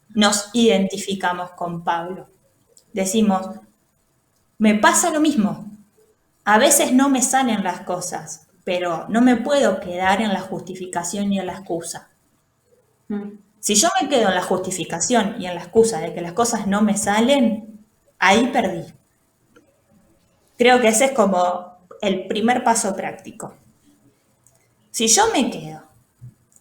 nos identificamos con Pablo. Decimos, me pasa lo mismo. A veces no me salen las cosas, pero no me puedo quedar en la justificación y en la excusa. Si yo me quedo en la justificación y en la excusa de que las cosas no me salen, ahí perdí. Creo que ese es como el primer paso práctico. Si yo me quedo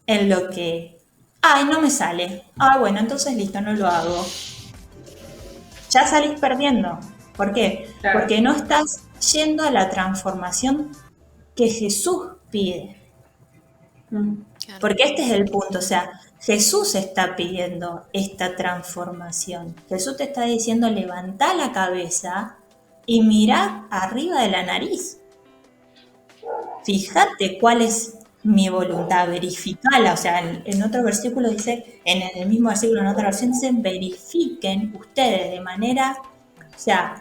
en lo que, ay, no me sale, bueno, entonces listo, no lo hago, ya salís perdiendo. ¿Por qué?
Claro.
Porque no estás yendo a la transformación que Jesús pide.
Claro.
Porque este es el punto, o sea, Jesús está pidiendo esta transformación. Jesús te está diciendo, levantá la cabeza y mirá arriba de la nariz. Fíjate cuál es mi voluntad, verificala. O sea, en otro versículo dice, en el mismo versículo, en otra versión dice, verifiquen ustedes de manera, o sea,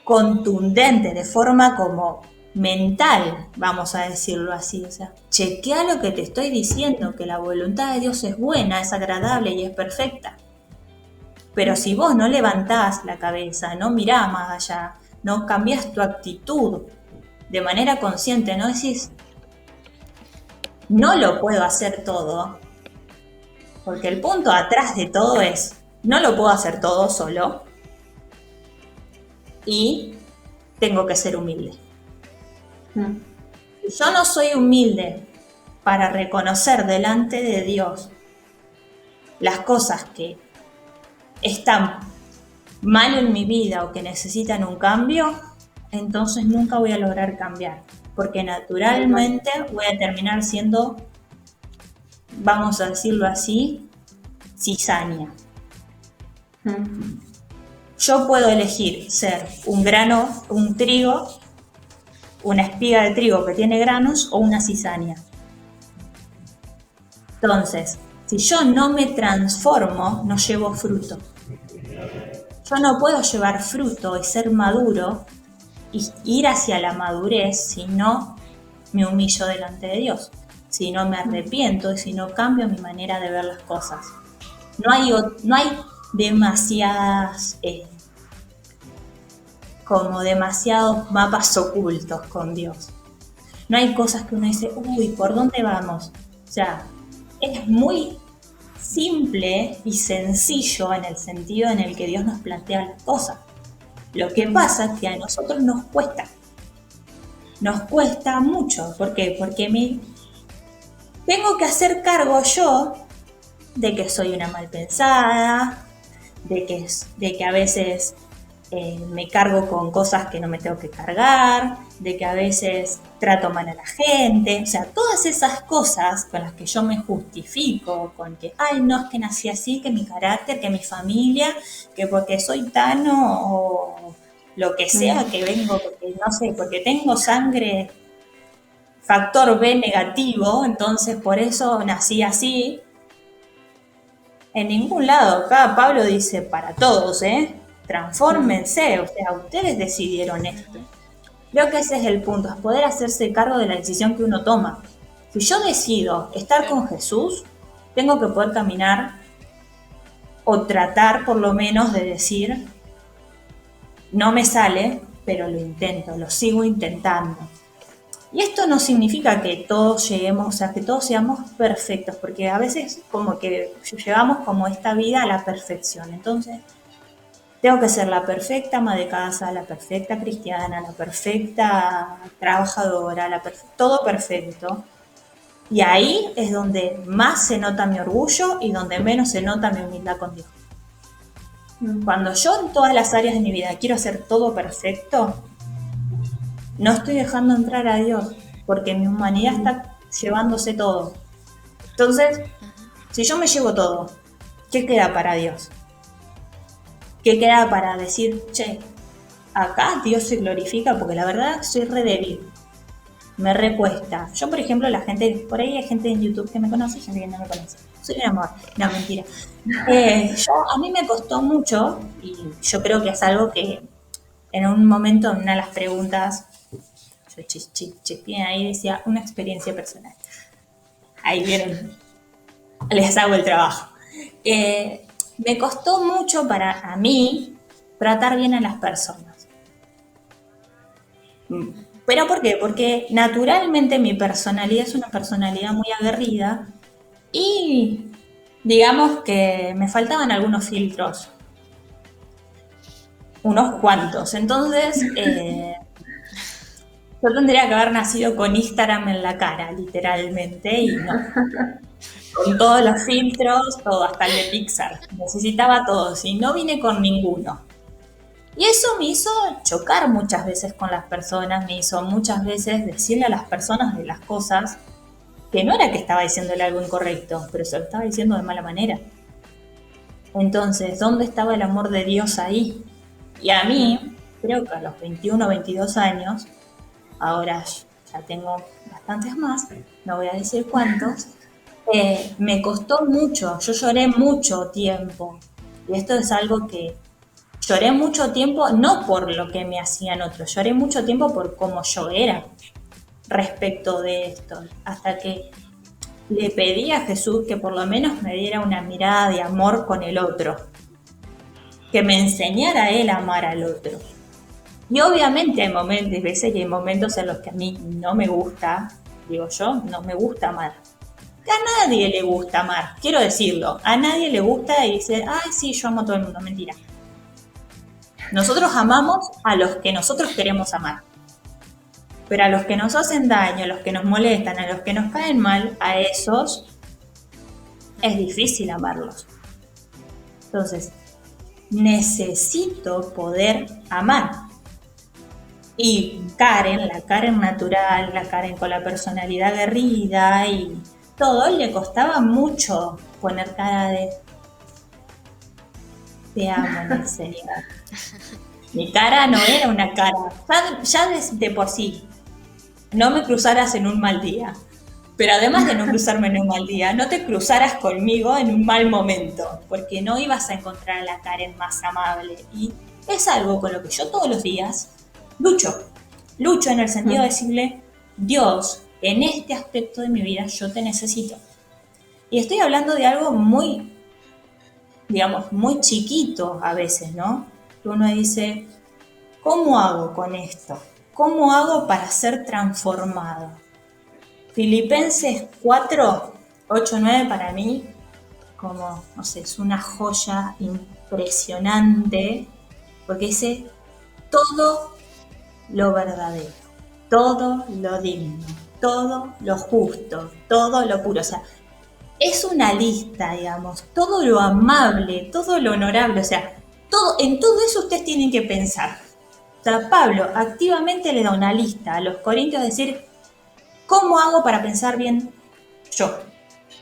contundente, de forma como mental, vamos a decirlo así. O sea, chequea lo que te estoy diciendo, que la voluntad de Dios es buena, es agradable y es perfecta. Pero si vos no levantás la cabeza, no mirás más allá, no cambiás tu actitud de manera consciente, no decís, no lo puedo hacer todo, porque el punto atrás de todo es, no lo puedo hacer todo solo y tengo que ser humilde. Si yo no soy humilde para reconocer delante de Dios las cosas que están mal en mi vida o que necesitan un cambio, entonces nunca voy a lograr cambiar, porque naturalmente voy a terminar siendo, vamos a decirlo así, cizaña. Yo puedo elegir ser un grano, un trigo, una espiga de trigo que tiene granos o una cizaña. Entonces, si yo no me transformo, no llevo fruto. Yo no puedo llevar fruto y ser maduro y ir hacia la madurez si no me humillo delante de Dios, si no me arrepiento y si no cambio mi manera de ver las cosas. No hay demasiados mapas ocultos con Dios. No hay cosas que uno dice, uy, ¿por dónde vamos? O sea, es muy simple y sencillo en el sentido en el que Dios nos plantea las cosas. Lo que pasa es que a nosotros nos cuesta mucho. ¿Por qué? Porque tengo que hacer cargo yo de que soy una mal pensada, de que a veces me cargo con cosas que no me tengo que cargar, de que a veces trato mal a la gente, o sea, todas esas cosas con las que yo me justifico, con que, ay, no, es que nací así, que mi carácter, que mi familia, que porque soy tano o lo que sea, que vengo, porque no sé, porque tengo sangre factor B negativo, entonces por eso nací así. En ningún lado, acá Pablo dice para todos, transfórmense, o sea, ustedes decidieron esto. Creo que ese es el punto, es poder hacerse cargo de la decisión que uno toma. Si yo decido estar con Jesús, tengo que poder caminar o tratar por lo menos de decir, no me sale, pero lo intento, lo sigo intentando. Y esto no significa que todos lleguemos, o sea, que todos seamos perfectos, porque a veces como que llevamos como esta vida a la perfección. Entonces, tengo que ser la perfecta ama de casa, la perfecta cristiana, la perfecta trabajadora, todo perfecto. Y ahí es donde más se nota mi orgullo y donde menos se nota mi humildad con Dios. Cuando yo en todas las áreas de mi vida quiero hacer todo perfecto, no estoy dejando entrar a Dios, porque mi humanidad está llevándose todo. Entonces, si yo me llevo todo, ¿qué queda para Dios? ¿Qué queda para decir, che, acá Dios se glorifica? Porque la verdad soy re débil, me recuesta. Yo, por ejemplo, por ahí hay gente en YouTube que me conoce y gente que no me conoce. Soy un amor, no, mentira. A mí me costó mucho, y yo creo que es algo que en un momento, en una de las preguntas, yo chequeé ahí, decía, una experiencia personal. Ahí vieron, les hago el trabajo. Me costó mucho a mí tratar bien a las personas. ¿Pero por qué? Porque naturalmente mi personalidad es una personalidad muy aguerrida y digamos que me faltaban algunos filtros. Unos cuantos. Entonces, Yo tendría que haber nacido con Instagram en la cara, literalmente, y no. Con todos los filtros, todo, hasta el de Pixar. Necesitaba todos y no vine con ninguno. Y eso me hizo chocar muchas veces con las personas, me hizo muchas veces decirle a las personas de las cosas que no era que estaba diciéndole algo incorrecto, pero se lo estaba diciendo de mala manera. Entonces, ¿dónde estaba el amor de Dios ahí? Y a mí, creo que a los 21 o 22 años, ahora ya tengo bastantes más, no voy a decir cuántos, me costó mucho, yo lloré mucho tiempo. Y esto es algo que lloré mucho tiempo, no por lo que me hacían otros, lloré mucho tiempo por cómo yo era respecto de esto, hasta que le pedí a Jesús que por lo menos me diera una mirada de amor con el otro, que me enseñara a él a amar al otro. Y obviamente hay momentos, veces que hay momentos en los que a mí no me gusta, digo yo, no me gusta amar. A nadie le gusta amar, quiero decirlo, a nadie le gusta y dice, ay sí, yo amo a todo el mundo, mentira. Nosotros amamos a los que nosotros queremos amar. Pero a los que nos hacen daño, a los que nos molestan, a los que nos caen mal, a esos es difícil amarlos. Entonces, necesito poder amar. Y Karen, la Karen natural, la Karen con la personalidad aguerrida y todo, le costaba mucho poner cara de te amo, en serio. Mi cara no era una cara, ya de por sí, no me cruzaras en un mal día. Pero además de no cruzarme en un mal día, no te cruzaras conmigo en un mal momento, porque no ibas a encontrar a la Karen más amable. Y es algo con lo que yo todos los días lucho en el sentido de decirle, Dios, en este aspecto de mi vida yo te necesito. Y estoy hablando de algo muy, digamos, muy chiquito a veces, ¿no? Uno dice, ¿cómo hago con esto? ¿Cómo hago para ser transformado? Filipenses 4, 8, 9 para mí, como, no sé, es una joya impresionante, porque dice todo lo verdadero, todo lo digno, todo lo justo, todo lo puro. O sea, es una lista, digamos, todo lo amable, todo lo honorable, o sea, en todo eso ustedes tienen que pensar. O sea, Pablo activamente le da una lista a los corintios, decir, ¿cómo hago para pensar bien yo?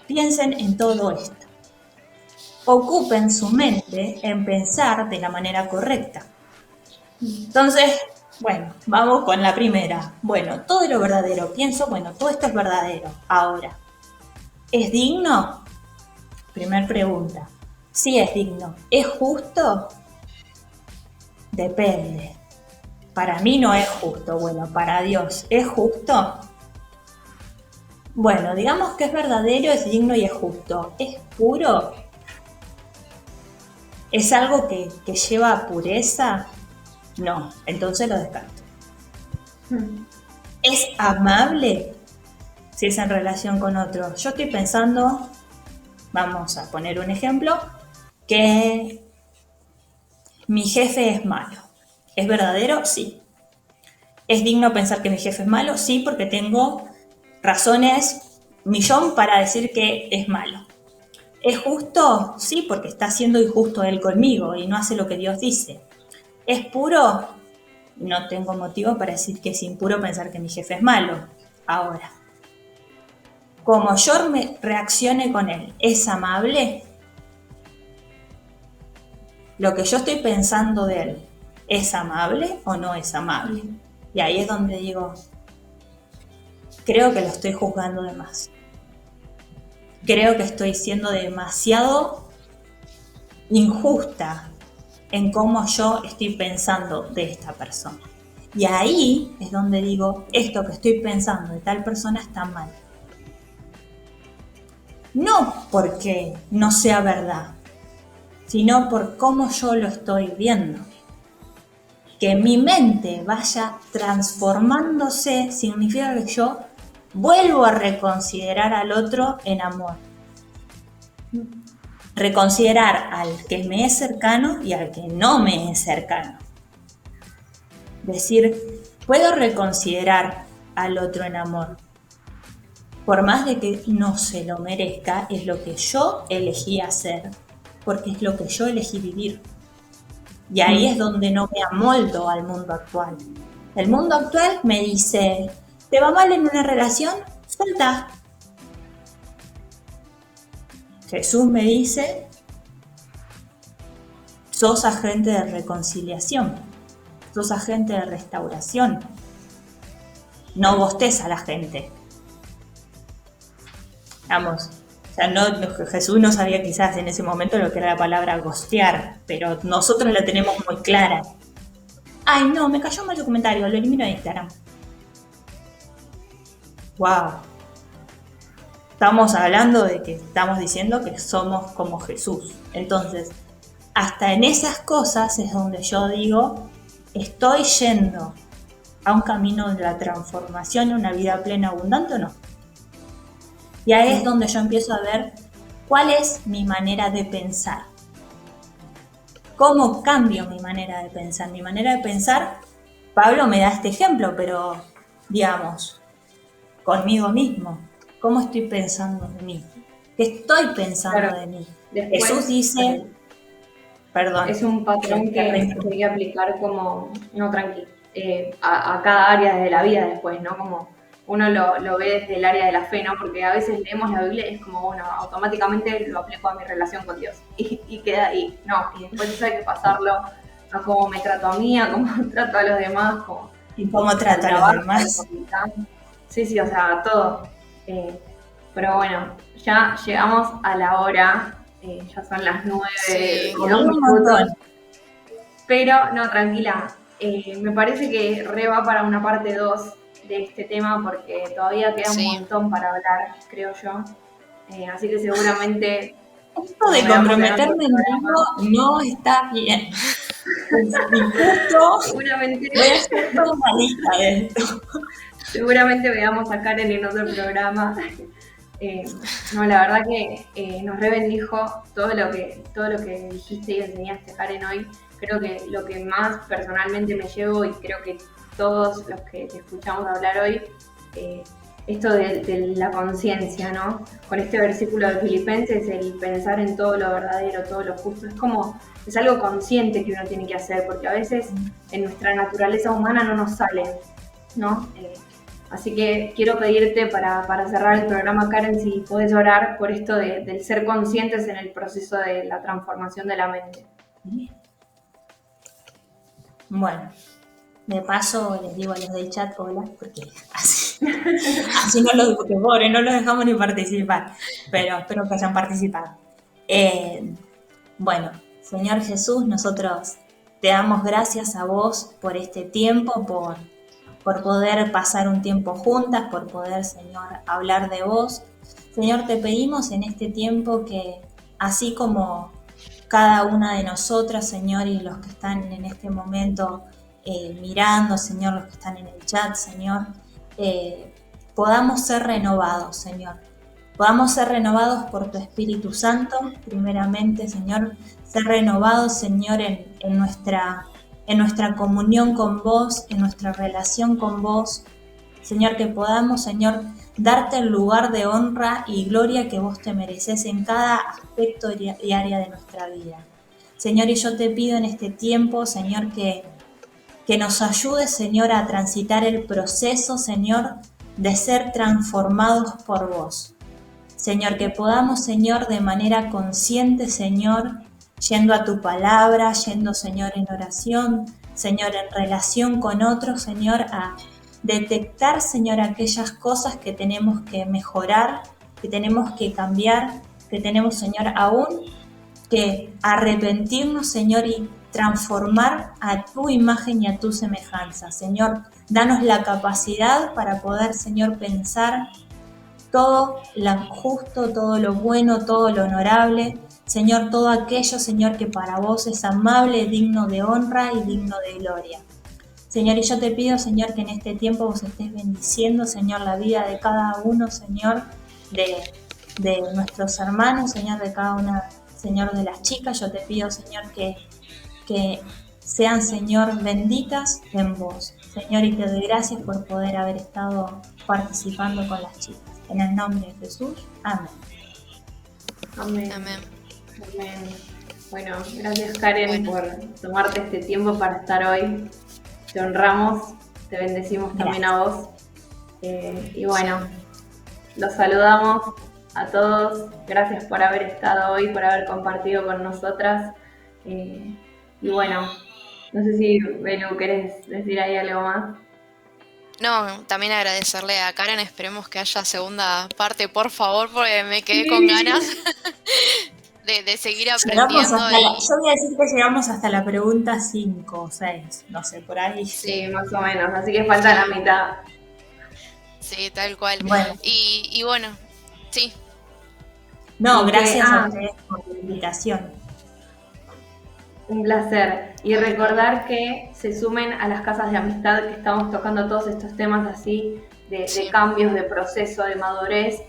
Piensen en todo esto. Ocupen su mente en pensar de la manera correcta. Entonces, bueno, vamos con la primera. Bueno, todo lo verdadero. Pienso, bueno, todo esto es verdadero. Ahora, ¿es digno? Primer pregunta. Sí es digno. ¿Es justo? Depende. Para mí no es justo. Bueno, para Dios, ¿es justo? Bueno, digamos que es verdadero, es digno y es justo. ¿Es puro? ¿Es algo que lleva pureza? No, entonces lo descarto. ¿Es amable? Si es en relación con otro. Yo estoy pensando, vamos a poner un ejemplo, que mi jefe es malo. ¿Es verdadero? Sí. ¿Es digno pensar que mi jefe es malo? Sí, porque tengo razones millón para decir que es malo. ¿Es justo? Sí, porque está siendo injusto él conmigo y no hace lo que Dios dice. ¿Es puro? No tengo motivo para decir que es impuro pensar que mi jefe es malo. Ahora, como yo me reaccione con él, ¿es amable? Lo que yo estoy pensando de él, ¿es amable o no es amable? Y ahí es donde digo, creo que lo estoy juzgando de más. Creo que estoy siendo demasiado injusta en cómo yo estoy pensando de esta persona. Y ahí es donde digo, esto que estoy pensando de tal persona está mal. No porque no sea verdad, sino por cómo yo lo estoy viendo. Que mi mente vaya transformándose significa que yo vuelvo a reconsiderar al otro en amor. Reconsiderar al que me es cercano y al que no me es cercano. Decir, puedo reconsiderar al otro en amor. Por más de que no se lo merezca, es lo que yo elegí hacer, porque es lo que yo elegí vivir. Y ahí es donde no me amoldo al mundo actual. El mundo actual me dice, ¿te va mal en una relación? Suelta. Jesús me dice, sos agente de reconciliación, sos agente de restauración. No gostes a la gente. Vamos, o sea, Jesús no sabía quizás en ese momento lo que era la palabra gostear, pero nosotros la tenemos muy clara. Ay, no, me cayó mal tu comentario, lo elimino de Instagram. Wow. Estamos hablando de que estamos diciendo que somos como Jesús. Entonces, hasta en esas cosas es donde yo digo, ¿estoy yendo a un camino de la transformación, una vida plena, abundante o no? Y ahí es donde yo empiezo a ver cuál es mi manera de pensar. ¿Cómo cambio mi manera de pensar? Mi manera de pensar, Pablo me da este ejemplo, pero digamos, conmigo mismo. ¿Cómo estoy pensando de mí? ¿Qué estoy pensando de mí?
Después,
Jesús dice, perdón.
Es un patrón que hay que aplicar como, no tranqui, a cada área de la vida después, ¿no? Como uno lo ve desde el área de la fe, ¿no? Porque a veces leemos la Biblia y es como, bueno, automáticamente lo aplico a mi relación con Dios y queda ahí. No, y después eso hay que pasarlo a cómo me trato a mí, a cómo trato a los demás.
¿Y cómo trato a los demás?
Sí, o sea, todo. Pero bueno, ya llegamos a la hora, ya son las 9 y 2 minutos. Pero, no, tranquila, me parece que re va para una parte 2 de este tema porque todavía queda un montón para hablar, creo yo. Así que seguramente...
Esto de comprometerme en vivo no está bien.
Seguramente
voy a hacer toda una lista de esto.
Seguramente veamos a Karen en otro programa. No, la verdad que nos re bendijo todo lo que dijiste y enseñaste, Karen, hoy. Creo que lo que más personalmente me llevo, y creo que todos los que te escuchamos hablar hoy, esto de la conciencia, ¿no? Con este versículo de Filipenses, el pensar en todo lo verdadero, todo lo justo, es algo consciente que uno tiene que hacer, porque a veces en nuestra naturaleza humana no nos sale, ¿no? Así que quiero pedirte para cerrar el programa, Karen, si podés orar por esto del ser conscientes en el proceso de la transformación de la mente.
Bueno, de paso les digo a los del chat hola, porque así no los dejamos ni participar, pero espero que hayan participado. Bueno, Señor Jesús, nosotros te damos gracias a vos por este tiempo, por poder pasar un tiempo juntas, por poder, Señor, hablar de vos. Señor, te pedimos en este tiempo que, así como cada una de nosotras, Señor, y los que están en este momento mirando, Señor, los que están en el chat, Señor, podamos ser renovados, Señor. Podamos ser renovados por tu Espíritu Santo, primeramente, Señor, ser renovados, Señor, en nuestra comunión con vos, en nuestra relación con vos. Señor, que podamos, Señor, darte el lugar de honra y gloria que vos te mereces en cada aspecto y área de nuestra vida. Señor, y yo te pido en este tiempo, Señor, que nos ayudes, Señor, a transitar el proceso, Señor, de ser transformados por vos. Señor, que podamos, Señor, de manera consciente, Señor, yendo a tu palabra, yendo, Señor, en oración, Señor, en relación con otros, Señor, a detectar, Señor, aquellas cosas que tenemos que mejorar, que tenemos que cambiar, que tenemos, Señor, aún que arrepentirnos, Señor, y transformar a tu imagen y a tu semejanza. Señor, danos la capacidad para poder, Señor, pensar todo lo justo, todo lo bueno, todo lo honorable, Señor, todo aquello, Señor, que para vos es amable, digno de honra y digno de gloria. Señor, y yo te pido, Señor, que en este tiempo vos estés bendiciendo, Señor, la vida de cada uno, Señor, de nuestros hermanos, Señor, de cada una, Señor, de las chicas. Yo te pido, Señor, que sean, Señor, benditas en vos. Señor, y te doy gracias por poder haber estado participando con las chicas. En el nombre de Jesús, amén.
Amén.
Amén.
Amén. Bueno, gracias Karen
Bueno.
por tomarte este tiempo para estar hoy. Te honramos, te bendecimos también a vos. Y bueno, los saludamos a todos. Gracias por haber estado hoy, por haber compartido con nosotras. Y bueno, no sé si, Belu, querés decir ahí algo más.
No, también agradecerle a Karen, esperemos que haya segunda parte, por favor, porque me quedé
Sí.
con ganas de seguir
Llegamos
aprendiendo
hasta
y
yo voy a decir que llegamos hasta la pregunta 5 o 6, no sé, por ahí.
Sí, más o menos, así que falta la mitad.
sí, tal cual.
Bueno,
Y bueno, sí,
no,
Y que,
gracias a ustedes por la invitación.
un placer. Y recordar que se sumen a las casas de amistad, que estamos tocando todos estos temas así, de
sí,
cambios, de proceso, de madurez.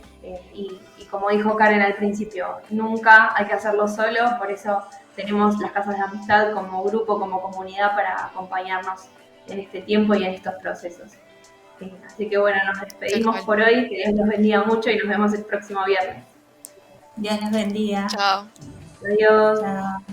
Y como dijo Karen al principio, nunca hay que hacerlo solo, por eso tenemos las casas de amistad como grupo, como comunidad para acompañarnos en este tiempo y en estos procesos. Así que bueno, nos
tal
despedimos
cual.
por hoy, que Dios los bendiga mucho y nos vemos el próximo viernes.
Dios les bendiga.
Chao.
Adiós.
Chao.